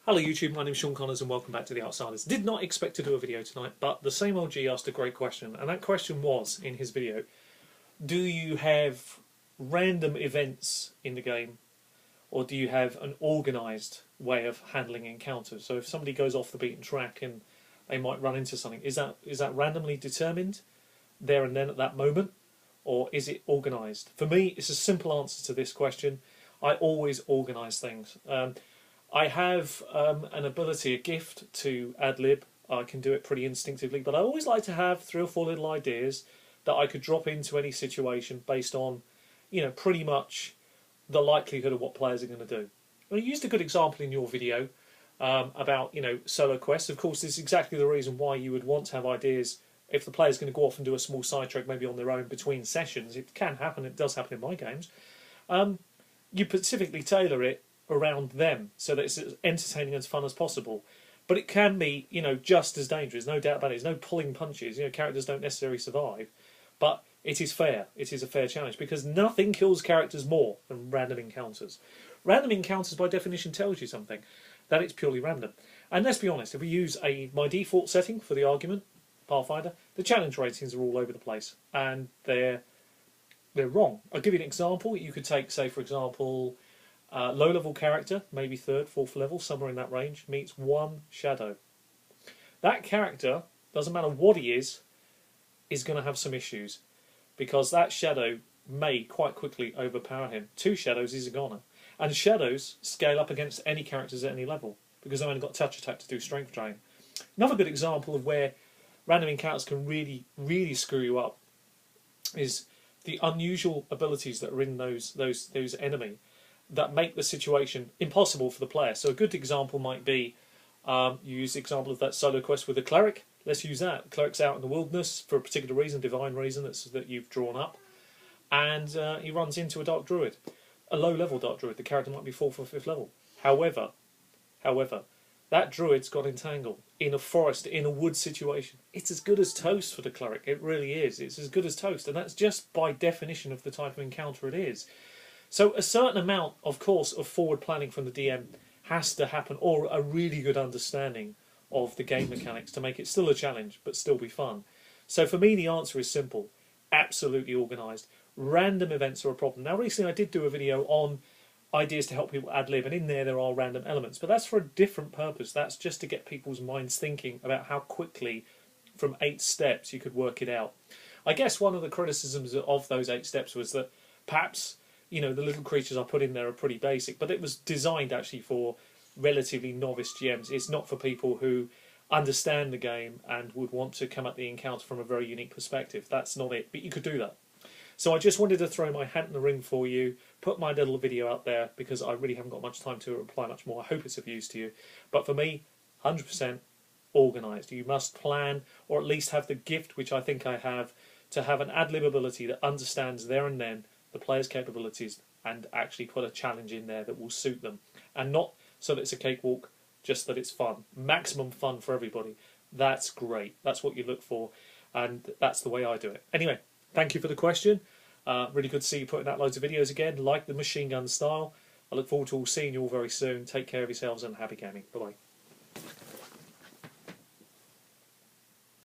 Hello YouTube, my name is Sean Connors and welcome back to The Outsiders. Did not expect to do a video tonight, but the sameoldji asked a great question, and that question was, in his video, do you have random events in the game, or do you have an organised way of handling encounters? So if somebody goes off the beaten track and they might run into something, is that randomly determined there and then at that moment, or is it organised? For me, it's a simple answer to this question. I always organise things. I have an ability, a gift to ad-lib. I can do it pretty instinctively, but I always like to have 3 or 4 little ideas that I could drop into any situation based on, pretty much the likelihood of what players are going to do. Well, you used a good example in your video about, solo quests. Of course, this is exactly the reason why you would want to have ideas if the player's going to go off and do a small sidetrack, maybe on their own between sessions. It can happen, it does happen in my games. You specifically tailor it around them so that it's as entertaining and as fun as possible, but it can be just as dangerous, no doubt about it. There's no pulling punches. Characters don't necessarily survive, but it is fair. It is a fair challenge because nothing kills characters more than random encounters. Random encounters by definition tells you something, that it's purely random. And let's be honest, if we use my default setting for the argument, Pathfinder, the challenge ratings are all over the place and they're wrong. I'll give you an example. You could take, say for example, low-level character, maybe 3rd, 4th level, somewhere in that range, meets 1 shadow. That character, doesn't matter what he is going to have some issues, because that shadow may quite quickly overpower him. 2 shadows, he's a goner. And shadows scale up against any characters at any level, because they've only got touch attack to do strength drain. Another good example of where random encounters can really, really screw you up is the unusual abilities that are in those enemy that make the situation impossible for the player. So a good example might be, you use the example of that solo quest with the cleric. Let's use that. The cleric's out in the wilderness for a particular reason, divine reason that you've drawn up, and he runs into a dark druid, a low-level dark druid. The character might be 4th or 5th level. However, that druid's got entangled in a forest, in a wood situation. It's as good as toast for the cleric. It really is. It's as good as toast, and that's just by definition of the type of encounter it is. So a certain amount, of course, of forward planning from the DM has to happen, or a really good understanding of the game mechanics to make it still a challenge, but still be fun. So for me, the answer is simple. Absolutely organised. Random events are a problem. Now, recently I did do a video on ideas to help people ad-lib, and in there are random elements, but that's for a different purpose. That's just to get people's minds thinking about how quickly, from 8 steps, you could work it out. I guess one of the criticisms of those 8 steps was that perhaps the little creatures I put in there are pretty basic, but it was designed actually for relatively novice GMs. It's not for people who understand the game and would want to come at the encounter from a very unique perspective. That's not it, but you could do that. So I just wanted to throw my hat in the ring for you, put my little video out there, because I really haven't got much time to reply much more. I hope it's of use to you. But for me, 100% organised. You must plan, or at least have the gift, which I think I have, to have an ad-lib ability that understands there and then the player's capabilities and actually put a challenge in there that will suit them. And not so that it's a cakewalk, just that it's fun. Maximum fun for everybody. That's great. That's what you look for, and that's the way I do it. Anyway, thank you for the question. Really good to see you putting out loads of videos again. Like the machine gun style. I look forward to seeing you all very soon. Take care of yourselves and happy gaming. Bye-bye.